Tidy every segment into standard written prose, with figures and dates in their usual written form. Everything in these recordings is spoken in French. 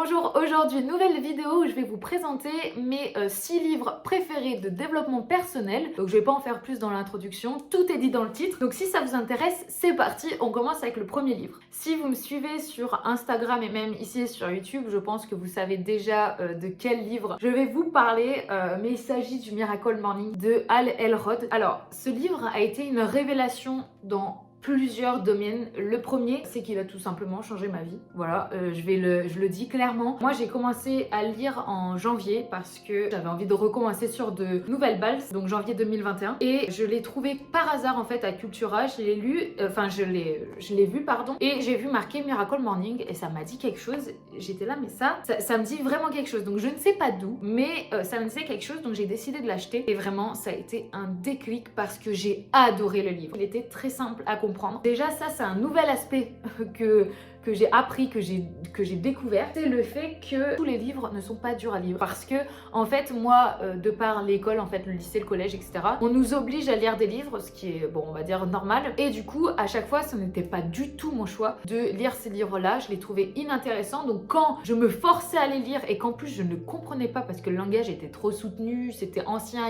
Bonjour, aujourd'hui nouvelle vidéo où je vais vous présenter mes 6 livres préférés de développement personnel. Donc je vais pas en faire plus dans l'introduction, tout est dit dans le titre. Donc si ça vous intéresse, c'est parti, on commence avec le premier livre. Si vous me suivez sur Instagram et même ici sur YouTube, je pense que vous savez déjà de quel livre je vais vous parler, mais il s'agit du Miracle Morning de Hal Elrod. Alors ce livre a été une révélation dans plusieurs domaines. Le premier, c'est qu'il a tout simplement changé ma vie. Voilà, je le dis clairement. Moi, j'ai commencé à lire en janvier parce que j'avais envie de recommencer sur de nouvelles bases, donc janvier 2021. Et je l'ai trouvé par hasard en fait à Cultura. Je l'ai lu, je l'ai vu, pardon, et j'ai vu marqué Miracle Morning et ça m'a dit quelque chose. J'étais là, mais ça me dit vraiment quelque chose. Donc je ne sais pas d'où, mais ça me disait quelque chose, donc j'ai décidé de l'acheter. Et vraiment, ça a été un déclic parce que j'ai adoré le livre. Il était très simple à comprendre. Déjà ça c'est un nouvel aspect que j'ai appris, que j'ai découvert, c'est le fait que tous les livres ne sont pas durs à lire. Parce que en fait moi, de par l'école, en fait le lycée, le collège, etc., on nous oblige à lire des livres, ce qui est, bon, on va dire normal. Et du coup à chaque fois ce n'était pas du tout mon choix de lire ces livres-là. Je les trouvais inintéressants. Donc quand je me forçais à les lire et qu'en plus je ne comprenais pas parce que le langage était trop soutenu, c'était ancien,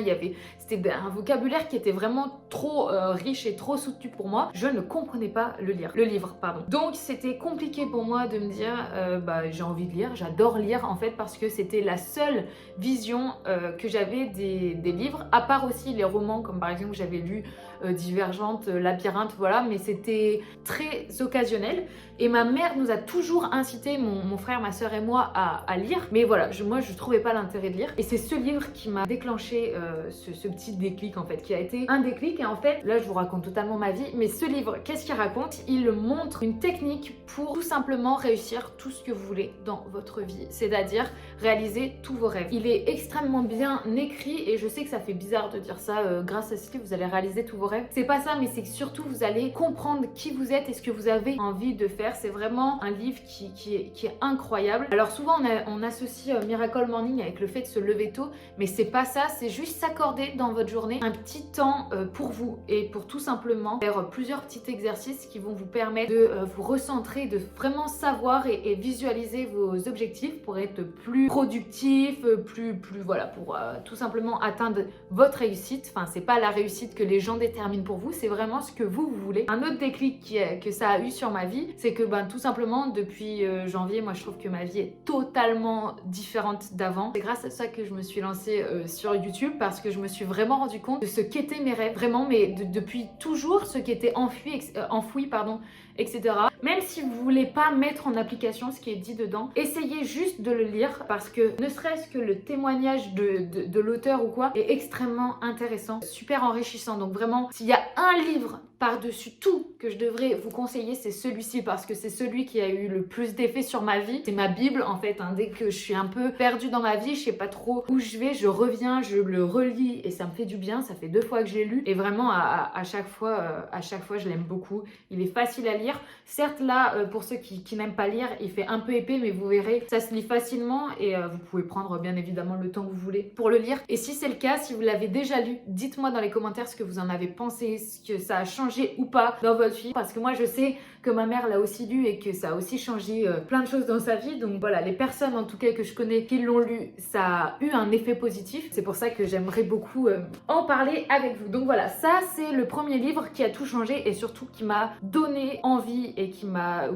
c'était un vocabulaire qui était vraiment trop riche et trop soutenu pour moi, je ne comprenais pas le livre, pardon. Donc c'était compliqué pour moi de me dire j'ai envie de lire, j'adore lire en fait parce que c'était la seule vision que j'avais des livres, à part aussi les romans comme par exemple j'avais lu Divergente, Labyrinthe, voilà, mais c'était très occasionnel. Et ma mère nous a toujours incité, mon frère, ma soeur et moi, à lire. Mais voilà, moi je trouvais pas l'intérêt de lire. Et c'est ce livre qui m'a déclenché ce petit déclic en fait, qui a été un déclic. Et en fait, là je vous raconte totalement ma vie, mais ce livre, qu'est-ce qu'il raconte? Il montre une technique pour tout simplement réussir tout ce que vous voulez dans votre vie. C'est-à-dire réaliser tous vos rêves. Il est extrêmement bien écrit et je sais que ça fait bizarre de dire ça, grâce à ce livre vous allez réaliser tous vos rêves. C'est pas ça, mais c'est que surtout vous allez comprendre qui vous êtes et ce que vous avez envie de faire. C'est vraiment un livre qui est incroyable. Alors souvent on associe Miracle Morning avec le fait de se lever tôt, mais c'est pas ça, c'est juste s'accorder dans votre journée un petit temps pour vous et pour tout simplement faire plusieurs petits exercices qui vont vous permettre de vous recentrer, de vraiment savoir et visualiser vos objectifs pour être plus productif, voilà, pour tout simplement atteindre votre réussite. Enfin, c'est pas la réussite que les gens déterminent pour vous, c'est vraiment ce que vous voulez. Un autre déclic que ça a eu sur ma vie, c'est que tout simplement depuis janvier, moi je trouve que ma vie est totalement différente d'avant. C'est grâce à ça que je me suis lancée sur YouTube, parce que je me suis vraiment rendu compte de ce qu'étaient mes rêves, vraiment, mais depuis toujours, ce qui était enfoui, etc. Même si vous voulez pas mettre en application ce qui est dit dedans, essayez juste de le lire parce que ne serait-ce que le témoignage de l'auteur ou quoi est extrêmement intéressant, super enrichissant. Donc vraiment, s'il y a un livre par-dessus tout que je devrais vous conseiller, c'est celui-ci parce que c'est celui qui a eu le plus d'effet sur ma vie. C'est ma bible en fait, hein. Dès que je suis un peu perdue dans ma vie, je sais pas trop où je vais, je reviens, je le relis et ça me fait du bien. Ça fait 2 fois que je l'ai lu et vraiment à chaque fois je l'aime beaucoup. Il est facile à lire. Certes là, pour ceux qui n'aiment pas lire, il fait un peu épais, mais vous verrez, ça se lit facilement et vous pouvez prendre bien évidemment le temps que vous voulez pour le lire. Et si c'est le cas, si vous l'avez déjà lu, dites-moi dans les commentaires ce que vous en avez pensé, ce que ça a changé ou pas dans votre vie, parce que moi je sais que ma mère l'a aussi lu et que ça a aussi changé plein de choses dans sa vie. Donc voilà, les personnes en tout cas que je connais qui l'ont lu, ça a eu un effet positif. C'est pour ça que j'aimerais beaucoup en parler avec vous. Donc voilà, ça c'est le premier livre qui a tout changé et surtout qui m'a donné envie et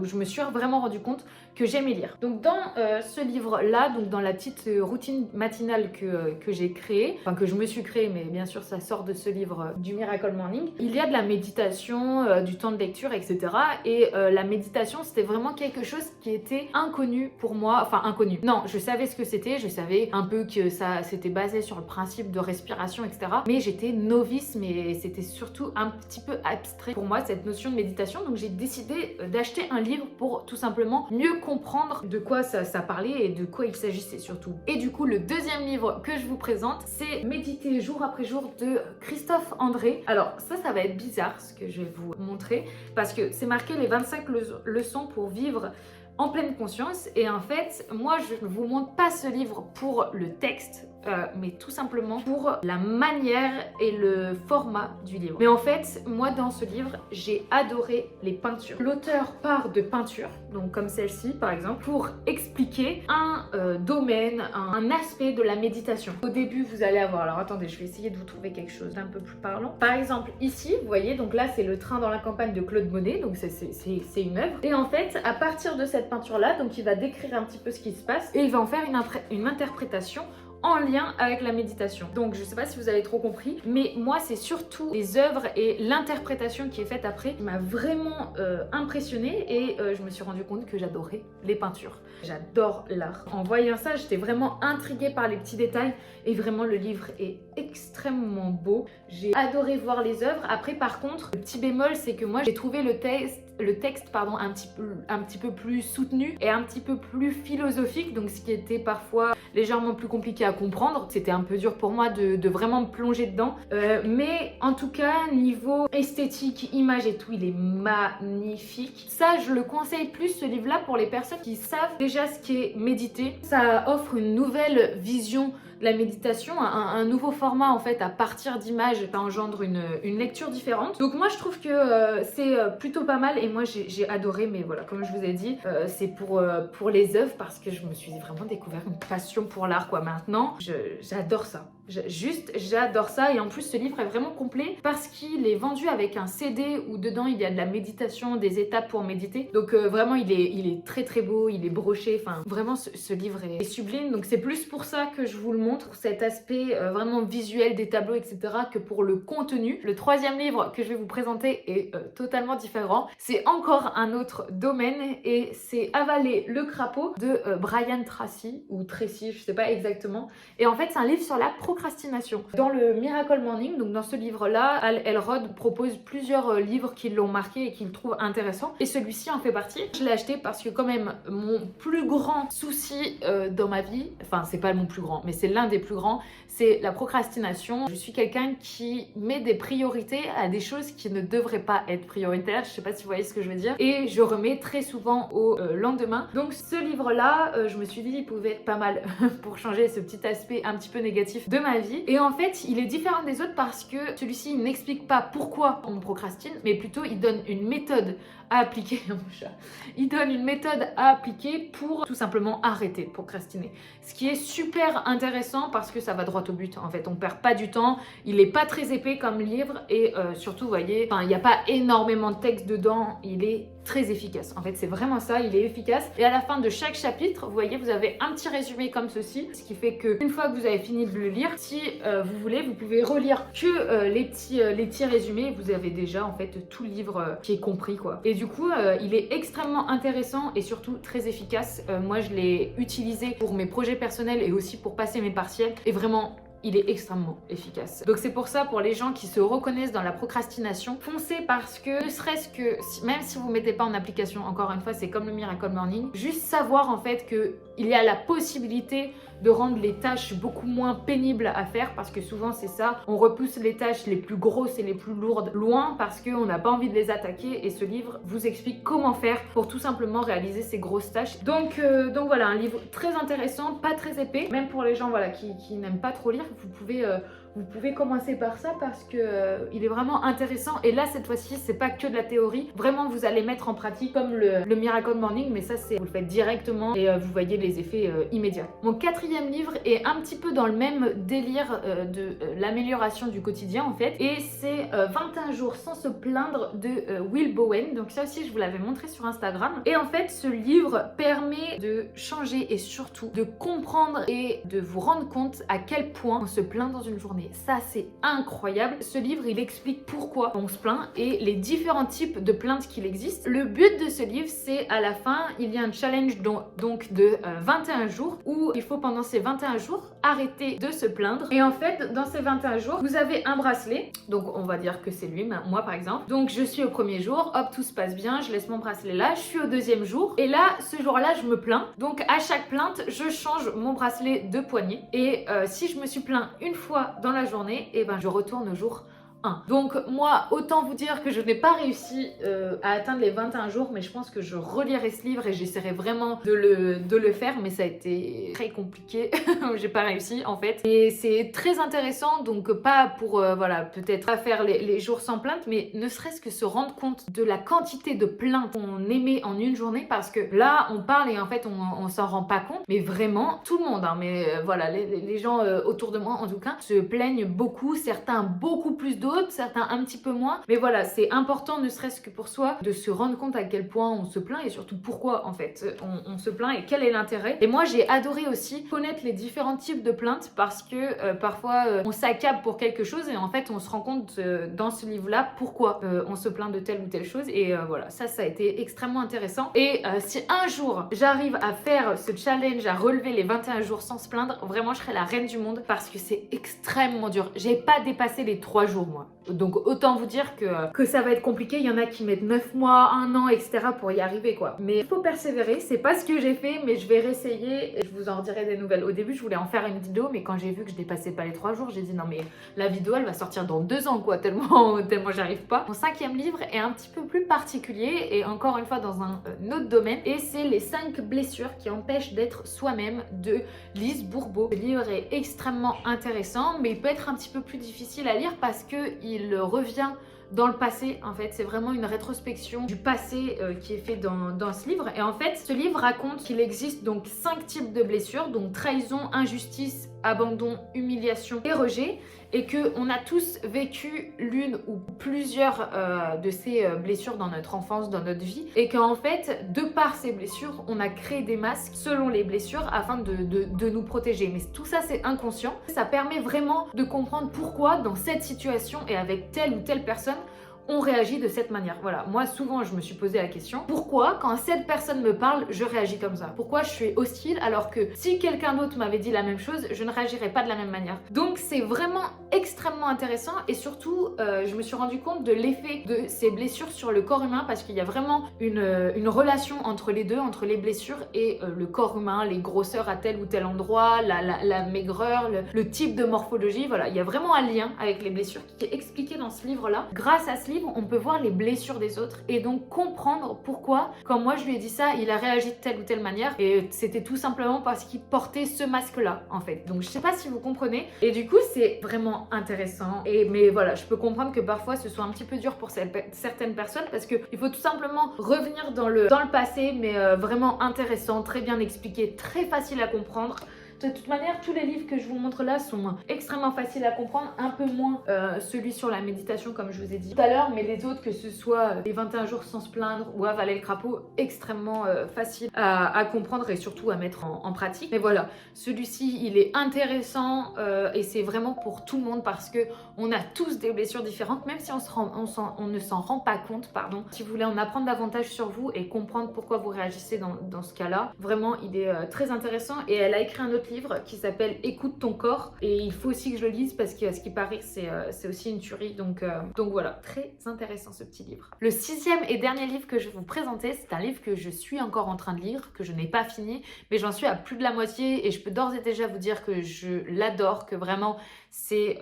où je me suis vraiment rendu compte que j'aimais lire. Donc dans ce livre-là, donc dans la petite routine matinale que j'ai créée, enfin que je me suis créée, mais bien sûr ça sort de ce livre du Miracle Morning, il y a de la méditation, du temps de lecture, etc. Et la méditation, c'était vraiment quelque chose qui était inconnu pour moi, enfin inconnu. Non, je savais ce que c'était, je savais un peu que ça c'était basé sur le principe de respiration, etc. Mais j'étais novice, mais c'était surtout un petit peu abstrait pour moi cette notion de méditation. Donc j'ai décidé d'acheter un livre pour tout simplement mieux comprendre de quoi ça parlait et de quoi il s'agissait surtout. Et du coup, le deuxième livre que je vous présente, c'est Méditer jour après jour de Christophe André. Alors ça va être bizarre ce que je vais vous montrer parce que c'est marqué les 25 leçons pour vivre en pleine conscience. Et en fait, moi je ne vous montre pas ce livre pour le texte, mais tout simplement pour la manière et le format du livre. Mais en fait, moi dans ce livre, j'ai adoré les peintures. L'auteur part de peintures donc comme celle-ci par exemple, pour expliquer un domaine, un aspect de la méditation. Au début, vous allez avoir, alors attendez, je vais essayer de vous trouver quelque chose d'un peu plus parlant. Par exemple, ici, vous voyez, donc là, c'est Le Train dans la campagne de Claude Monet, donc c'est une œuvre. Et en fait, à partir de cette peinture-là, donc il va décrire un petit peu ce qui se passe et il va en faire une interprétation en lien avec la méditation. Donc je sais pas si vous avez trop compris, mais moi c'est surtout les œuvres et l'interprétation qui est faite après qui m'a vraiment impressionnée et je me suis rendu compte que j'adorais les peintures. J'adore l'art. En voyant ça, j'étais vraiment intriguée par les petits détails et vraiment le livre est extrêmement beau. J'ai adoré voir les œuvres. Après par contre, le petit bémol, c'est que moi j'ai trouvé le texte un petit peu plus soutenu et un petit peu plus philosophique, donc ce qui était parfois légèrement plus compliqué à comprendre. C'était un peu dur pour moi de vraiment me plonger dedans, mais en tout cas niveau esthétique, image et tout, il est magnifique. Ça, je le conseille plus ce livre-là pour les personnes qui savent déjà ce qu'est méditer. Ça offre une nouvelle vision de la méditation, un nouveau format en fait à partir d'images, ça engendre une lecture différente. Donc moi je trouve que c'est plutôt pas mal et moi j'ai adoré, mais voilà, comme je vous ai dit, c'est pour les œuvres parce que je me suis vraiment découvert une passion pour l'art quoi. Maintenant, j'adore ça. J'adore ça et en plus ce livre est vraiment complet parce qu'il est vendu avec un CD où dedans il y a de la méditation, des étapes pour méditer. Donc vraiment il est très très beau, il est broché, enfin vraiment ce livre est sublime. Donc c'est plus pour ça que je vous le montre, cet aspect vraiment visuel des tableaux etc. que pour le contenu. Le troisième livre que je vais vous présenter est totalement différent. C'est encore un autre domaine et c'est Avaler le crapaud de Brian Tracy ou Tracy, je sais pas exactement. Et en fait c'est un livre sur la procrastination. Dans le Miracle Morning, donc dans ce livre-là, Hal Elrod propose plusieurs livres qui l'ont marqué et qu'il trouve intéressants. Et celui-ci en fait partie. Je l'ai acheté parce que quand même mon plus grand souci dans ma vie, enfin c'est pas mon plus grand, mais c'est l'un des plus grands, c'est la procrastination. Je suis quelqu'un qui met des priorités à des choses qui ne devraient pas être prioritaires. Je sais pas si vous voyez ce que je veux dire. Et je remets très souvent au lendemain. Donc ce livre-là, je me suis dit il pouvait être pas mal pour changer ce petit aspect un petit peu négatif de ma vie. Et en fait, il est différent des autres parce que celui-ci il n'explique pas pourquoi on procrastine, mais plutôt il donne une méthode à appliquer. Il donne une méthode à appliquer pour tout simplement arrêter de procrastiner. Ce qui est super intéressant parce que ça va droit au but. En fait, on perd pas du temps. Il est pas très épais comme livre et surtout, vous voyez, il n'y a pas énormément de texte dedans. Il est très efficace. En fait, c'est vraiment ça, il est efficace. Et à la fin de chaque chapitre, vous voyez, vous avez un petit résumé comme ceci, ce qui fait que une fois que vous avez fini de le lire, si vous voulez, vous pouvez relire que les petits résumés. Vous avez déjà en fait tout le livre qui est compris quoi. Et du coup, il est extrêmement intéressant et surtout très efficace. Moi, je l'ai utilisé pour mes projets personnels et aussi pour passer mes partiels. Et vraiment, il est extrêmement efficace. Donc c'est pour ça, pour les gens qui se reconnaissent dans la procrastination, foncez parce que ne serait-ce que, même si vous ne mettez pas en application, encore une fois, c'est comme le Miracle Morning, juste savoir en fait qu'il y a la possibilité de rendre les tâches beaucoup moins pénibles à faire parce que souvent c'est ça, on repousse les tâches les plus grosses et les plus lourdes loin parce qu'on n'a pas envie de les attaquer et ce livre vous explique comment faire pour tout simplement réaliser ces grosses tâches. Donc voilà, un livre très intéressant, pas très épais, même pour les gens voilà, qui n'aiment pas trop lire, vous pouvez commencer par ça parce que il est vraiment intéressant et là cette fois-ci c'est pas que de la théorie, vraiment vous allez mettre en pratique comme le Miracle Morning, mais ça c'est vous le faites directement et vous voyez les effets immédiats. Mon quatrième livre est un petit peu dans le même délire de l'amélioration du quotidien en fait et c'est 21 jours sans se plaindre de Will Bowen. Donc ça aussi je vous l'avais montré sur Instagram et en fait ce livre permet de changer et surtout de comprendre et de vous rendre compte à quel point on se plaint dans une journée. Ça c'est incroyable. Ce livre il explique pourquoi on se plaint et les différents types de plaintes qu'il existe. Le but de ce livre c'est à la fin il y a un challenge donc de 21 jours où il faut pendant ces 21 jours arrêter de se plaindre et en fait dans ces 21 jours vous avez un bracelet, donc on va dire que c'est lui, moi par exemple, donc je suis au premier jour, hop tout se passe bien, je laisse mon bracelet là, je suis au deuxième jour et là ce jour là je me plains, donc à chaque plainte je change mon bracelet de poignet et si je me suis plaint une fois dans la journée, et ben je retourne au jour 1. Donc moi, autant vous dire que je n'ai pas réussi à atteindre les 21 jours, mais je pense que je relirai ce livre et j'essaierai vraiment de le faire, mais ça a été très compliqué. J'ai pas réussi en fait. Et c'est très intéressant, donc pas pour, voilà, peut-être pas faire les jours sans plainte, mais ne serait-ce que se rendre compte de la quantité de plaintes qu'on émet en une journée, parce que là, on parle et en fait, on s'en rend pas compte, mais vraiment, tout le monde, hein, mais voilà, les gens autour de moi, en tout cas, se plaignent beaucoup, certains beaucoup plus d'autres, certains un petit peu moins, mais voilà, c'est important, ne serait-ce que pour soi, de se rendre compte à quel point on se plaint et surtout pourquoi, en fait, on se plaint et quel est l'intérêt. Et moi, j'ai adoré aussi connaître les différents types de plaintes parce que parfois, on s'accable pour quelque chose et en fait, on se rend compte dans ce livre-là pourquoi on se plaint de telle ou telle chose. Et voilà, ça a été extrêmement intéressant. Et si un jour, j'arrive à faire ce challenge, à relever les 21 jours sans se plaindre, vraiment, je serai la reine du monde parce que c'est extrêmement dur. J'ai pas dépassé les 3 jours, moi. Donc, autant vous dire que ça va être compliqué. Il y en a qui mettent 9 mois, 1 an, etc. pour y arriver, quoi. Mais il faut persévérer. C'est pas ce que j'ai fait, mais je vais réessayer et je vous en dirai des nouvelles. Au début, je voulais en faire une vidéo, mais quand j'ai vu que je dépassais pas les 3 jours, j'ai dit non, mais la vidéo, elle va sortir dans 2 ans, quoi, tellement j'y arrive pas. Mon 5e livre est un petit peu plus particulier et encore une fois dans un autre domaine, et c'est les 5 blessures qui empêchent d'être soi-même de Lise Bourbeau. Le livre est extrêmement intéressant, mais il peut être un petit peu plus difficile à lire parce que il revient dans le passé. En fait, c'est vraiment une rétrospection du passé qui est fait dans ce livre. Et en fait, ce livre raconte qu'il existe donc 5 types de blessures, donc trahison, injustice, abandon, humiliation et rejet, et qu'on a tous vécu l'une ou plusieurs de ces blessures dans notre enfance, dans notre vie, et qu'en fait, de par ces blessures, on a créé des masques selon les blessures afin de nous protéger. Mais tout ça, c'est inconscient. Ça permet vraiment de comprendre pourquoi, dans cette situation et avec telle ou telle personne, on réagit de cette manière. Voilà, moi souvent je me suis posé la question, pourquoi quand cette personne me parle, je réagis comme ça? Pourquoi je suis hostile alors que si quelqu'un d'autre m'avait dit la même chose, je ne réagirais pas de la même manière? Donc c'est vraiment extrêmement intéressant et surtout je me suis rendu compte de l'effet de ces blessures sur le corps humain parce qu'il y a vraiment une relation entre les deux, entre les blessures et le corps humain, les grosseurs à tel ou tel endroit, la maigreur, le type de morphologie, voilà, il y a vraiment un lien avec les blessures qui est expliqué dans ce livre-là. Grâce à ce livre, on peut voir les blessures des autres et donc comprendre pourquoi, quand moi je lui ai dit ça, il a réagi de telle ou telle manière et c'était tout simplement parce qu'il portait ce masque-là en fait. Donc je sais pas si vous comprenez et du coup c'est vraiment intéressant mais voilà, je peux comprendre que parfois ce soit un petit peu dur pour certaines personnes parce que il faut tout simplement revenir dans le passé, mais vraiment intéressant, très bien expliqué, très facile à comprendre. De toute manière, tous les livres que je vous montre là sont extrêmement faciles à comprendre, un peu moins celui sur la méditation comme je vous ai dit tout à l'heure, mais les autres, que ce soit les 21 jours sans se plaindre ou Avaler le crapaud, extrêmement facile à comprendre et surtout à mettre en pratique. Mais voilà, celui-ci, il est intéressant et c'est vraiment pour tout le monde parce que on a tous des blessures différentes, même si on ne s'en rend pas compte, pardon. Si vous voulez en apprendre davantage sur vous et comprendre pourquoi vous réagissez dans ce cas-là, vraiment, il est très intéressant. Et elle a écrit un autre livre qui s'appelle Écoute ton corps et il faut aussi que je le lise parce que à ce qui paraît c'est aussi une tuerie, donc voilà, très intéressant ce petit livre. Le 6e et dernier livre que je vais vous présenter, c'est un livre que je suis encore en train de lire, que je n'ai pas fini, mais j'en suis à plus de la moitié et je peux d'ores et déjà vous dire que je l'adore, que vraiment c'est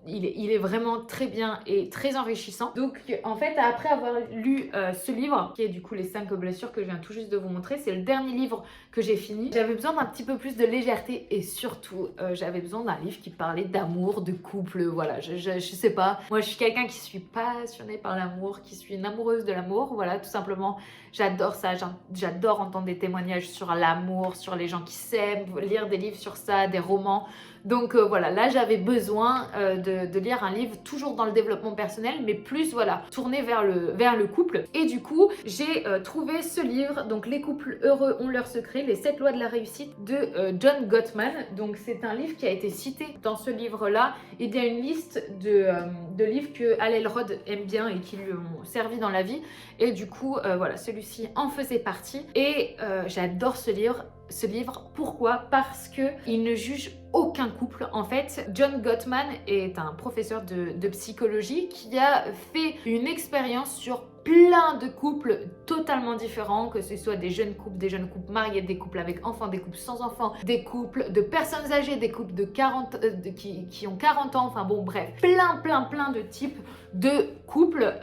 il est vraiment très bien et très enrichissant. Donc en fait, après avoir lu ce livre, qui est du coup les 5 blessures que je viens tout juste de vous montrer, c'est le dernier livre que j'ai fini. J'avais besoin d'un petit peu plus de légèreté et surtout j'avais besoin d'un livre qui parlait d'amour, de couple, voilà, je sais pas, moi je suis quelqu'un qui suis passionnée par l'amour, qui suis une amoureuse de l'amour, voilà, tout simplement, j'adore ça, j'adore entendre des témoignages sur l'amour, sur les gens qui s'aiment, lire des livres sur ça, des romans. Donc voilà, là j'avais besoin de lire un livre toujours dans le développement personnel, mais plus voilà, tourné vers le couple. Et du coup, j'ai trouvé ce livre, donc Les couples heureux ont leurs secrets, les 7 lois de la réussite de John Gottman. Donc c'est un livre qui a été cité dans ce livre-là. Il y a une liste de livres que Hal Elrod aime bien et qui lui ont servi dans la vie. Et du coup, voilà, celui-ci en faisait partie. Et j'adore ce livre. ce livre. Pourquoi? Parce que il ne juge aucun couple. En fait, John Gottman est un professeur de psychologie qui a fait une expérience sur plein de couples totalement différents, que ce soit des jeunes couples mariés, des couples avec enfants, des couples sans enfants, des couples de personnes âgées, des couples de 40, qui ont 40 ans, enfin bon bref, plein de types de couples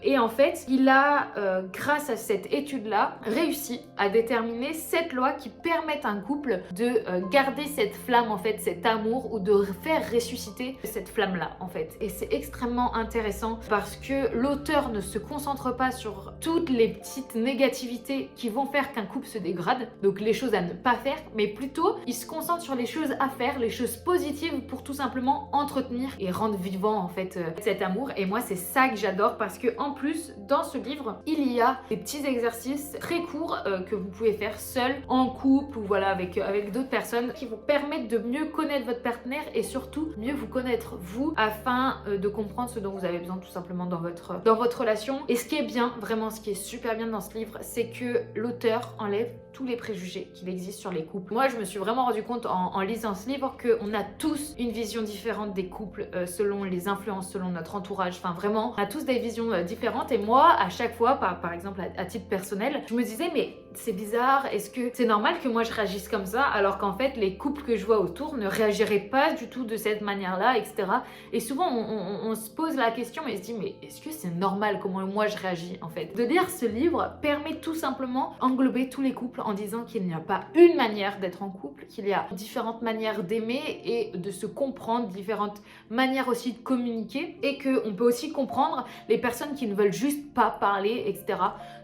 et en fait il a grâce à cette étude-là réussi à déterminer 7 lois qui permettent à un couple de garder cette flamme en fait, cet amour, ou de faire ressusciter cette flamme-là en fait. Et c'est extrêmement intéressant parce que l'auteur ne se concentre pas sur toutes les petites négativités qui vont faire qu'un couple se dégrade, donc les choses à ne pas faire, mais plutôt il se concentre sur les choses à faire, les choses positives pour tout simplement entretenir et rendre vivant en fait cet amour. Et moi c'est ça que j'adore parce que en plus dans ce livre il y a des petits exercices très courts que vous pouvez faire seul, en couple ou voilà avec d'autres personnes qui vous permettent de mieux connaître votre partenaire et surtout mieux vous connaître vous afin de comprendre ce dont vous avez besoin tout simplement dans votre relation. Et ce qui est bien, vraiment ce qui est super bien dans ce livre, c'est que l'auteur enlève tous les préjugés qu'il existe sur les couples. Moi je me suis vraiment rendu compte en lisant ce livre qu'on a tous une vision différente des couples selon les influences, selon notre entourage, enfin vraiment on a tous des visions différentes. Et moi à chaque fois, par exemple à titre personnel, je me disais mais c'est bizarre, est-ce que c'est normal que moi je réagisse comme ça alors qu'en fait les couples que je vois autour ne réagiraient pas du tout de cette manière-là, etc. Et souvent on se pose la question et se dit mais est-ce que c'est normal comment moi je réagis en fait? De lire ce livre permet tout simplement d'englober tous les couples en disant qu'il n'y a pas une manière d'être en couple, qu'il y a différentes manières d'aimer et de se comprendre, différentes manières aussi de communiquer, et qu'on peut aussi comprendre les personnes qui ne veulent juste pas parler, etc.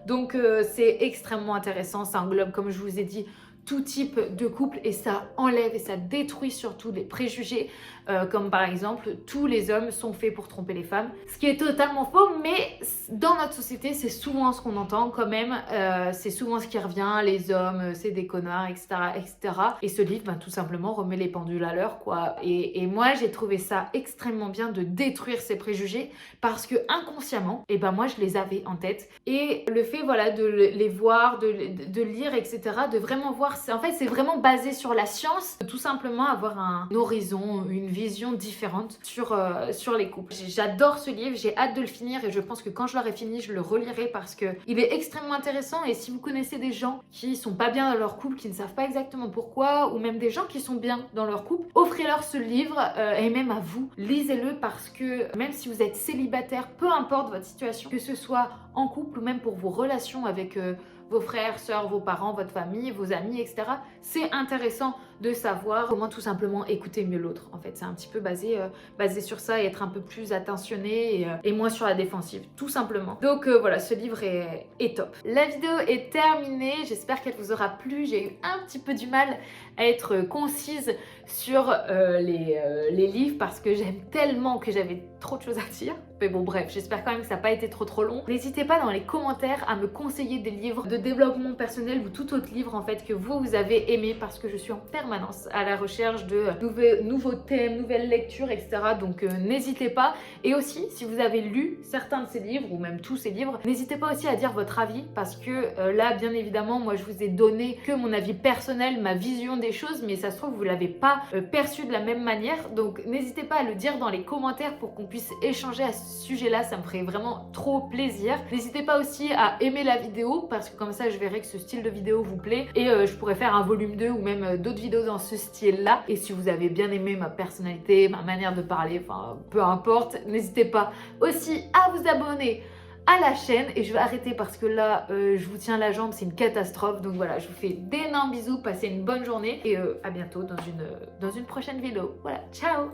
Donc c'est extrêmement intéressant, ça englobe comme je vous ai dit tout type de couple et ça enlève et ça détruit surtout les préjugés comme par exemple tous les hommes sont faits pour tromper les femmes, ce qui est totalement faux, mais dans notre société c'est souvent ce qu'on entend quand même, c'est souvent ce qui revient, les hommes c'est des connards, etc., etc. Et ce livre tout simplement remet les pendules à l'heure quoi. Et moi j'ai trouvé ça extrêmement bien de détruire ces préjugés parce que inconsciemment moi je les avais en tête, et le fait voilà de les voir, de lire, etc., de vraiment voir, en fait c'est vraiment basé sur la science, de tout simplement avoir un horizon, une vision différente sur les couples. J'adore ce livre, j'ai hâte de le finir et je pense que quand je l'aurai fini, je le relirai parce que il est extrêmement intéressant. Et si vous connaissez des gens qui sont pas bien dans leur couple, qui ne savent pas exactement pourquoi, ou même des gens qui sont bien dans leur couple, offrez-leur ce livre et même à vous, lisez-le parce que même si vous êtes célibataire, peu importe votre situation, que ce soit en couple ou même pour vos relations avec vos frères, sœurs, vos parents, votre famille, vos amis, etc. C'est intéressant de savoir comment tout simplement écouter mieux l'autre. En fait, c'est un petit peu basé sur ça et être un peu plus attentionné et moins sur la défensive, tout simplement. Donc voilà, ce livre est top. La vidéo est terminée, j'espère qu'elle vous aura plu. J'ai eu un petit peu du mal à être concise sur les livres parce que j'aime tellement que j'avais trop de choses à dire. Mais bon bref, j'espère quand même que ça n'a pas été trop long. N'hésitez pas dans les commentaires à me conseiller des livres de développement personnel ou tout autre livre en fait que vous avez aimé, parce que je suis en permanence à la recherche de nouveaux thèmes, nouvelles lectures, etc. Donc n'hésitez pas. Et aussi, si vous avez lu certains de ces livres ou même tous ces livres, n'hésitez pas aussi à dire votre avis parce que là, bien évidemment, moi je vous ai donné que mon avis personnel, ma vision des choses, mais ça se trouve vous l'avez pas perçu de la même manière. Donc n'hésitez pas à le dire dans les commentaires pour qu'on puisse échanger à ce sujet-là, ça me ferait vraiment trop plaisir. N'hésitez pas aussi à aimer la vidéo parce que comme ça je verrai que ce style de vidéo vous plaît et je pourrais faire un volume 2 ou même d'autres vidéos dans ce style-là. Et si vous avez bien aimé ma personnalité, ma manière de parler, enfin peu importe, n'hésitez pas aussi à vous abonner à la chaîne. Et je vais arrêter parce que là je vous tiens la jambe, c'est une catastrophe. Donc voilà, je vous fais d'énormes bisous, passez une bonne journée et à bientôt dans une prochaine vidéo. Voilà, ciao!